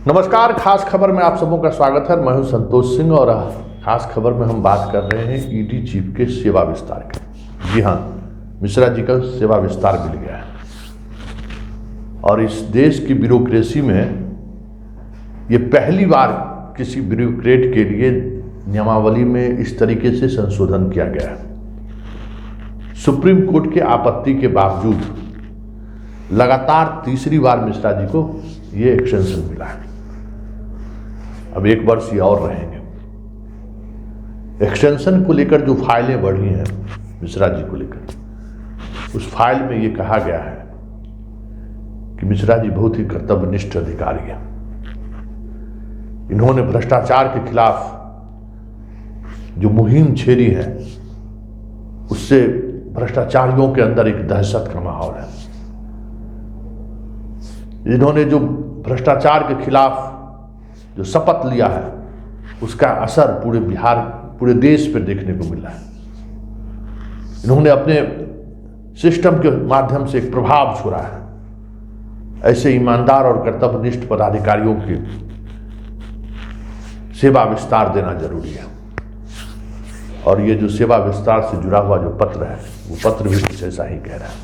नमस्कार। खास खबर में आप सबों का स्वागत है। मैं हूं संतोष सिंह और खास खबर में हम बात कर रहे हैं ईडी चीफ के सेवा विस्तार की। जी हां, मिश्रा जी का सेवा विस्तार मिल गया है और इस देश की ब्यूरोक्रेसी में ये पहली बार किसी ब्यूरोक्रेट के लिए नियमावली में इस तरीके से संशोधन किया गया है। सुप्रीम कोर्ट के आपत्ति के बावजूद लगातार तीसरी बार मिश्रा जी को ये एक्सटेंशन मिला है। अब 1 वर्ष ये और रहेंगे। एक्सटेंशन को लेकर जो फाइलें बढ़ी हैं मिश्रा जी को लेकर, उस फाइल में ये कहा गया है कि मिश्रा जी बहुत ही कर्तव्यनिष्ठ अधिकारी हैं। इन्होंने भ्रष्टाचार के खिलाफ जो मुहिम छेड़ी है उससे भ्रष्टाचारियों के अंदर एक दहशत का माहौल है। इन्होंने जो भ्रष्टाचार के खिलाफ जो शपथ लिया है उसका असर पूरे बिहार, पूरे देश पर देखने को मिला है। इन्होंने अपने सिस्टम के माध्यम से एक प्रभाव छोड़ा है। ऐसे ईमानदार और कर्तव्यनिष्ठ पदाधिकारियों की सेवा विस्तार देना जरूरी है। और ये जो सेवा विस्तार से जुड़ा हुआ जो पत्र है वो पत्र भी कुछ ऐसा ही कह रहा है।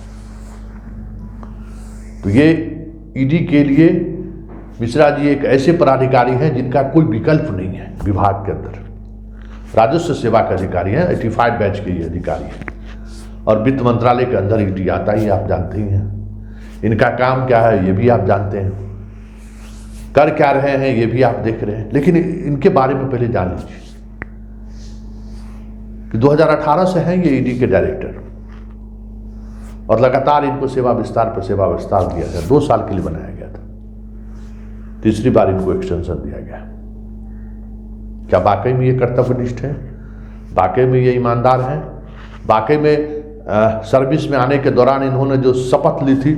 तो ये ईडी के लिए मिश्रा जी एक ऐसे पदाधिकारी हैं जिनका कोई विकल्प नहीं है। विभाग के अंदर राजस्व सेवा के अधिकारी हैं, 85 बैच के ये अधिकारी हैं और वित्त मंत्रालय के अंदर ईडी आता ही आप जानते ही हैं। इनका काम क्या है ये भी आप जानते हैं, कर क्या रहे हैं ये भी आप देख रहे हैं। लेकिन इनके बारे में पहले जान लीजिए कि 2018 से हैं ये ईडी के डायरेक्टर और लगातार इनको सेवा विस्तार पर सेवा विस्तार दिया गया। 2 साल के लिए बनाया गया था, तीसरी बार इनको एक्सटेंशन दिया गया। क्या वाकई में ये कर्तव्यनिष्ठ है? वाकई में ये ईमानदार हैं? वाकई में सर्विस में आने के दौरान इन्होंने जो शपथ ली थी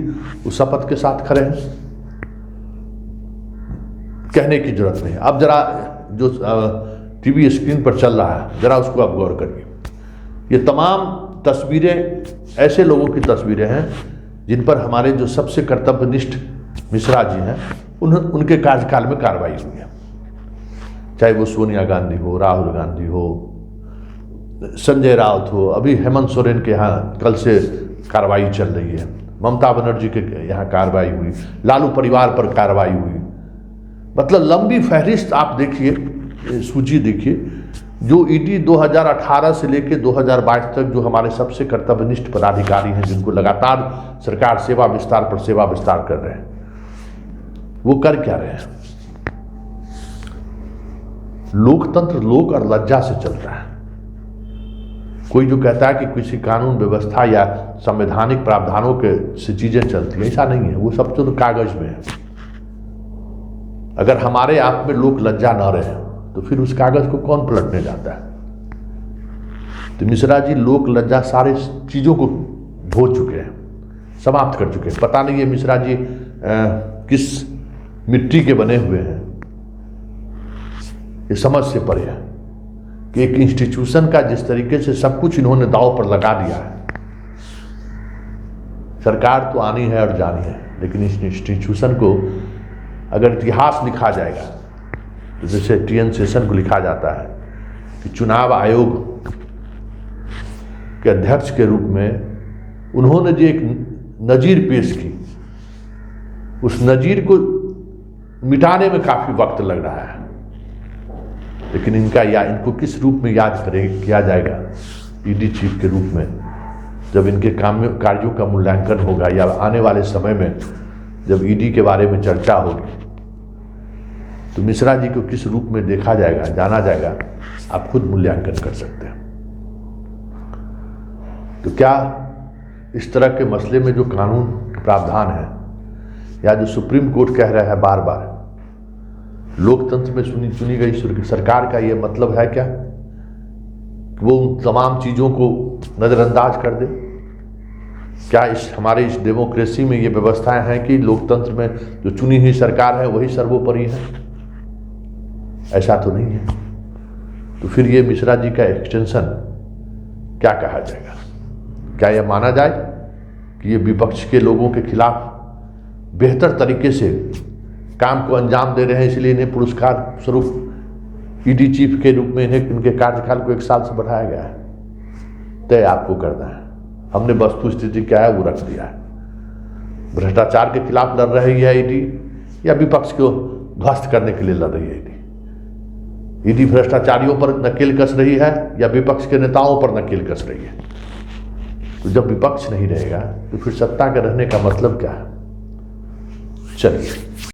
उस शपथ के साथ खड़े हैं? कहने की जरूरत नहीं। अब जरा जो टीवी स्क्रीन पर चल रहा है जरा उसको आप गौर करिए। ये तमाम तस्वीरें ऐसे लोगों की तस्वीरें हैं जिन पर हमारे जो सबसे कर्तव्यनिष्ठ मिश्रा जी हैं उनके कार्यकाल में कार्रवाई हुई है। चाहे वो सोनिया गांधी हो, राहुल गांधी हो, संजय राउत हो, अभी हेमंत सोरेन के यहाँ कल से कार्रवाई चल रही है, ममता बनर्जी के यहाँ कार्रवाई हुई, लालू परिवार पर कार्रवाई हुई। मतलब लंबी फहरिस्त आप देखिए, सूची देखिए। जो ईडी 2018 से लेकर 2022 तक जो हमारे सबसे कर्तव्यनिष्ठ पदाधिकारी हैं जिनको लगातार सरकार सेवा विस्तार पर सेवा विस्तार कर रहे हैं, वो कर क्या रहे हैं? लोकतंत्र लोक और लज्जा से चलता है। कोई जो कहता है कि किसी कानून व्यवस्था या संवैधानिक प्रावधानों के से चीजें चलती हैं, ऐसा नहीं है। वो सब तो कागज में है। अगर हमारे आप में लोक लज्जा न रहे तो फिर उस कागज को कौन पलटने जाता है? तो मिश्रा जी लोक लज्जा सारे चीजों को धो चुके हैं, समाप्त कर चुके हैं। पता नहीं ये मिश्रा जी किस मिट्टी के बने हुए हैं, ये समझ से परे है कि एक इंस्टीट्यूशन का जिस तरीके से सब कुछ इन्होंने दांव पर लगा दिया है। सरकार तो आनी है और जानी है, लेकिन इस इंस्टीट्यूशन को अगर इतिहास लिखा जाएगा तो जैसे TN सेशन को लिखा जाता है कि चुनाव आयोग के अध्यक्ष के रूप में उन्होंने जो एक नजीर पेश की, उस नजीर को मिटाने में काफी वक्त लग रहा है। लेकिन इनको किस रूप में याद किया जाएगा? ईडी चीफ के रूप में, जब इनके कार्यों का मूल्यांकन होगा या आने वाले समय में जब ईडी के बारे में चर्चा होगी तो मिश्रा जी को किस रूप में देखा जाएगा, जाना जाएगा, आप खुद मूल्यांकन कर सकते हैं। तो क्या इस तरह के मसले में जो कानून प्रावधान है या जो सुप्रीम कोर्ट कह रहा है बार बार, लोकतंत्र में चुनी गई सरकार का ये मतलब है क्या वो उन तमाम चीजों को नजरअंदाज कर दे? क्या हमारे इस डेमोक्रेसी में ये व्यवस्थाएं हैं कि लोकतंत्र में जो चुनी हुई सरकार है वही सर्वोपरि है? ऐसा तो नहीं है। तो फिर ये मिश्रा जी का एक्सटेंशन क्या कहा जाएगा? क्या यह माना जाए कि ये विपक्ष के लोगों के खिलाफ बेहतर तरीके से काम को अंजाम दे रहे हैं, इसलिए इन्हें पुरस्कार स्वरूप ईडी चीफ के रूप में इन्हें इनके कार्यकाल को 1 साल से बढ़ाया गया है। तय आपको करना है। हमने वस्तु स्थिति क्या है वो रख दिया है। भ्रष्टाचार के खिलाफ लड़ रही है ईडी या विपक्ष को ध्वस्त करने के लिए लड़ रही है ईडी? ईडी भ्रष्टाचारियों पर नकेल कस रही है या विपक्ष के नेताओं पर नकेल कस रही है? तो जब विपक्ष नहीं रहेगा तो फिर सत्ता के रहने का मतलब क्या है? चलिए।